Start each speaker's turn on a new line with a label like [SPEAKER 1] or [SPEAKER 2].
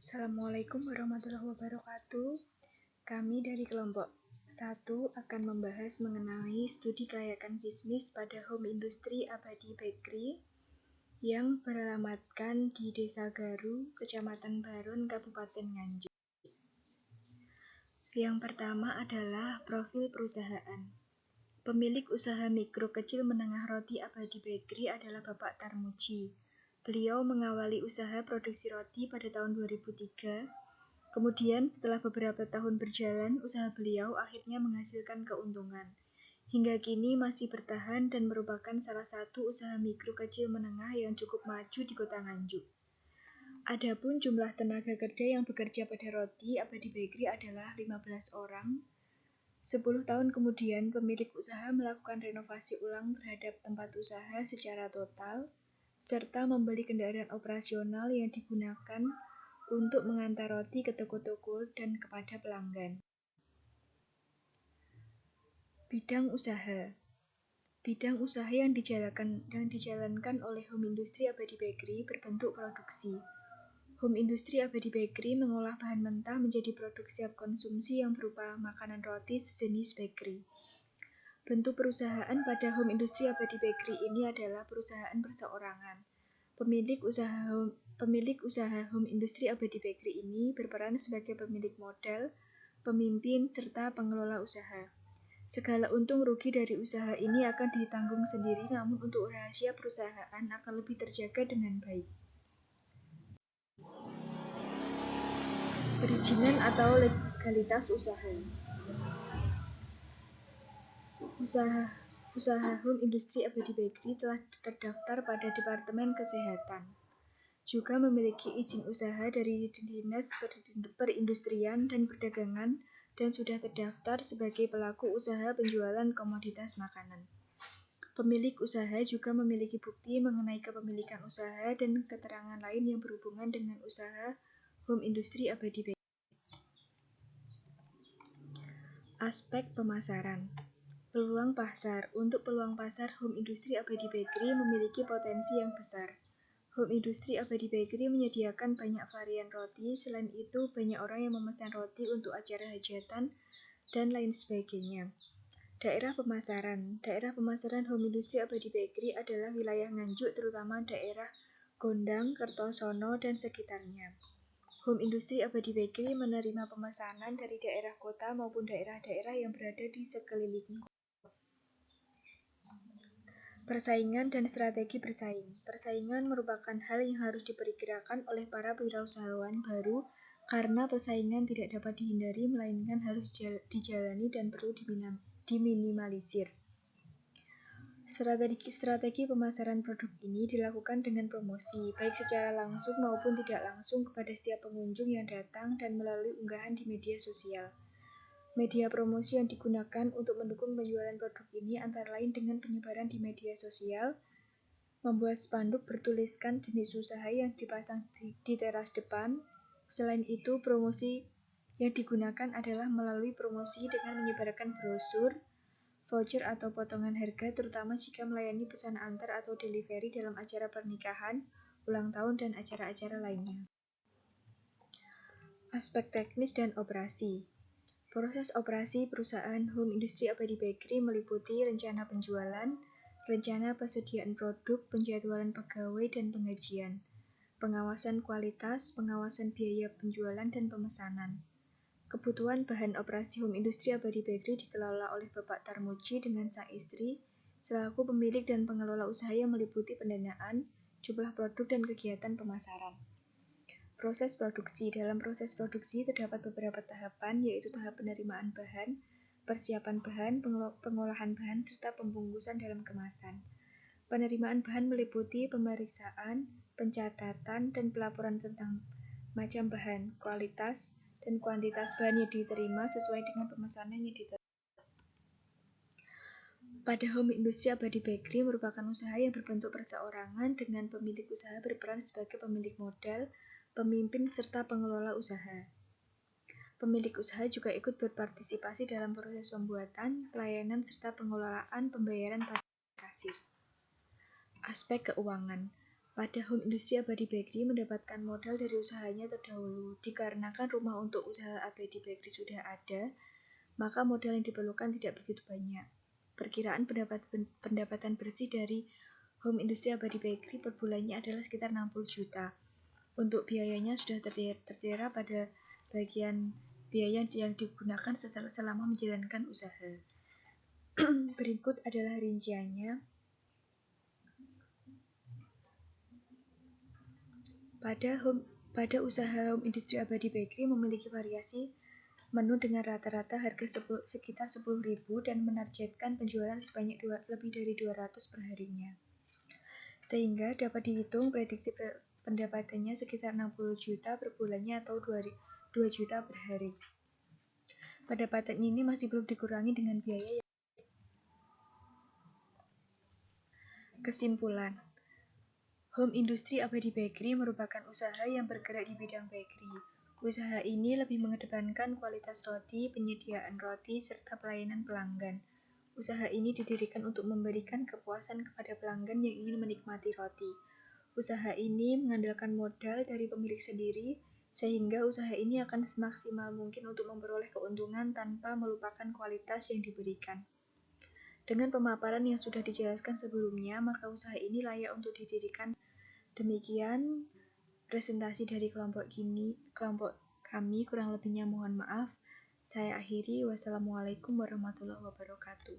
[SPEAKER 1] Assalamualaikum warahmatullahi wabarakatuh. Kami dari kelompok 1 akan membahas mengenai studi kelayakan bisnis pada home industry Abadi Bakery yang beralamatkan di Desa Garu, Kecamatan Baron, Kabupaten Nganjuk. Yang pertama adalah profil perusahaan. Pemilik usaha mikro kecil menengah roti Abadi Bakery adalah Bapak Tarmuji. Beliau mengawali usaha produksi roti pada tahun 2003. Kemudian setelah beberapa tahun berjalan, usaha beliau akhirnya menghasilkan keuntungan. Hingga kini masih bertahan dan merupakan salah satu usaha mikro kecil menengah yang cukup maju di Kota Nganjuk. Adapun jumlah tenaga kerja yang bekerja pada roti Abadi Bakery adalah 15 orang. 10 tahun kemudian, pemilik usaha melakukan renovasi ulang terhadap tempat usaha secara total, serta membeli kendaraan operasional yang digunakan untuk mengantar roti ke toko-toko dan kepada pelanggan. Bidang usaha. Bidang usaha yang dijalankan oleh Home Industry Abadi Bakery berbentuk produksi. Home Industry Abadi Bakery mengolah bahan mentah menjadi produk siap konsumsi yang berupa makanan roti sejenis bakery. Bentuk perusahaan pada Home Industry Abadi Bakery ini adalah perusahaan perseorangan. Pemilik usaha Home Industry Abadi Bakery ini berperan sebagai pemilik modal, pemimpin, serta pengelola usaha. Segala untung rugi dari usaha ini akan ditanggung sendiri, namun untuk rahasia perusahaan akan lebih terjaga dengan baik. Perizinan atau legalitas usaha. Usaha Home Industry Abadi Bakery telah terdaftar pada Departemen Kesehatan. Juga memiliki izin usaha dari Dinas Perindustrian dan Perdagangan dan sudah terdaftar sebagai pelaku usaha penjualan komoditas makanan. Pemilik usaha juga memiliki bukti mengenai kepemilikan usaha dan keterangan lain yang berhubungan dengan usaha Home Industry Abadi Bakery. Aspek pemasaran. Peluang pasar. Untuk peluang pasar, Home Industry Abadi Bakery memiliki potensi yang besar. Home Industry Abadi Bakery menyediakan banyak varian roti, selain itu banyak orang yang memesan roti untuk acara hajatan dan lain sebagainya. Daerah pemasaran. Daerah pemasaran Home Industry Abadi Bakery adalah wilayah Nganjuk, terutama daerah Gondang, Kertosono, dan sekitarnya. Home Industry Abadi Bakery menerima pemesanan dari daerah kota maupun daerah-daerah yang berada di sekeliling kota. Persaingan dan strategi bersaing. Persaingan merupakan hal yang harus diperkirakan oleh para wirausahawan baru karena persaingan tidak dapat dihindari melainkan harus dijalani dan perlu diminimalisir. Strategi pemasaran produk ini dilakukan dengan promosi, baik secara langsung maupun tidak langsung kepada setiap pengunjung yang datang dan melalui unggahan di media sosial. Media promosi yang digunakan untuk mendukung penjualan produk ini antara lain dengan penyebaran di media sosial, membuat spanduk bertuliskan jenis usaha yang dipasang di teras depan. Selain itu, promosi yang digunakan adalah melalui promosi dengan menyebarkan brosur, voucher atau potongan harga, terutama jika melayani pesan antar atau delivery dalam acara pernikahan, ulang tahun, dan acara-acara lainnya. Aspek teknis dan operasi. Proses operasi perusahaan Home Industry Abadi Bakery meliputi rencana penjualan, rencana persediaan produk, penjadwalan pegawai dan penggajian, pengawasan kualitas, pengawasan biaya penjualan dan pemesanan. Kebutuhan bahan operasi Home Industry Abadi Bakery dikelola oleh Bapak Tarmuji dengan sang istri, selaku pemilik dan pengelola usaha yang meliputi pendanaan, jumlah produk, dan kegiatan pemasaran. Proses produksi. Dalam proses produksi terdapat beberapa tahapan, yaitu tahap penerimaan bahan, persiapan bahan, pengolahan bahan, serta pembungkusan dalam kemasan. Penerimaan bahan meliputi pemeriksaan, pencatatan, dan pelaporan tentang macam bahan, kualitas, dan kuantitas bahan yang diterima sesuai dengan pemesanan yang diterima. Pada Home Industry Abadi Bakery merupakan usaha yang berbentuk perseorangan dengan pemilik usaha berperan sebagai pemilik modal, pemimpin, serta pengelola usaha. Pemilik usaha juga ikut berpartisipasi dalam proses pembuatan, pelayanan, serta pengelolaan pembayaran pada kasir. Aspek keuangan. Pada Home Industri Abadi Bakery mendapatkan modal dari usahanya terdahulu. Dikarenakan rumah untuk usaha Abadi Bakery sudah ada, maka modal yang diperlukan tidak begitu banyak. Perkiraan pendapatan bersih dari Home Industri Abadi Bakery per bulannya adalah sekitar 60 juta. Untuk biayanya sudah tertera pada bagian biaya yang digunakan selama menjalankan usaha. Berikut adalah rinciannya. Pada usaha Home Industri Abadi Bakery memiliki variasi menu dengan rata-rata harga sekitar 10.000 dan menargetkan penjualan sebanyak lebih dari 200 per harinya. Sehingga dapat dihitung prediksi pendapatannya sekitar 60 juta per bulannya atau 2 juta per hari. Pendapatan ini masih belum dikurangi dengan biaya yang... Kesimpulan, Home Industri Abadi Bakery merupakan usaha yang bergerak di bidang bakery. Usaha ini lebih mengedepankan kualitas roti, penyediaan roti, serta pelayanan pelanggan. Usaha ini didirikan untuk memberikan kepuasan kepada pelanggan yang ingin menikmati roti. Usaha ini mengandalkan modal dari pemilik sendiri, sehingga usaha ini akan semaksimal mungkin untuk memperoleh keuntungan tanpa melupakan kualitas yang diberikan. Dengan pemaparan yang sudah dijelaskan sebelumnya, maka usaha ini layak untuk didirikan. Demikian presentasi dari kelompok kami, kurang lebihnya mohon maaf. Saya akhiri. Wassalamualaikum warahmatullahi wabarakatuh.